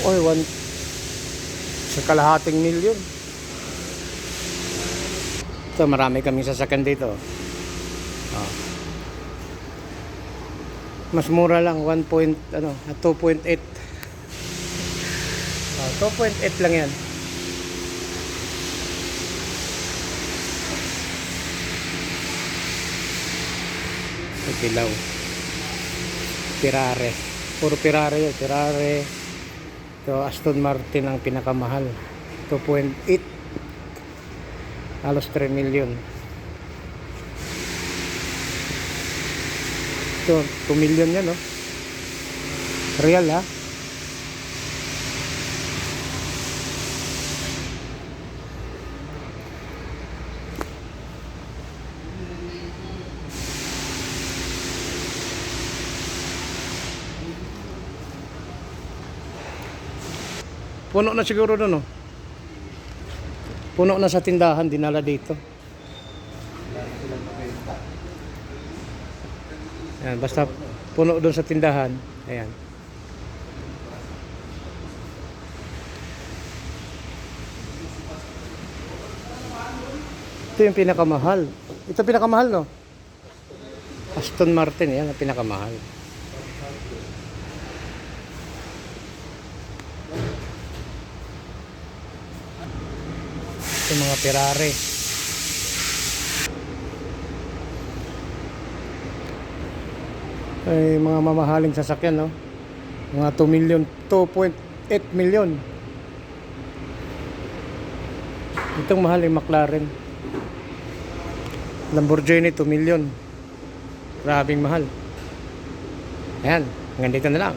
Oy, sa kalahating milyon. Ito, marami kaming sasakyan dito. Oh. Mas mura lang, 2.8. 2.8 lang yan. Dilaw. Ferrari. Puro Ferrari yun. Ferrari. Ito, Aston Martin ang pinakamahal. 2.8. Halos 3 million. Ito, 2 million yan, no? Real, ha? Puno na siguro doon, no? Puno na sa tindahan, dinala dito. Ayan, basta puno doon sa tindahan. Ayan. Ito yung pinakamahal. Ito pinakamahal, no? Aston Martin, yan ang pinakamahal. Ito mga Ferrari. Ay, mga mamahaling sasakyan, no? Mga 2 million, 2.8 million. Itong mahal yung McLaren. Lamborghini 2 million. Grabing mahal. Ayan, hanggang dito na lang.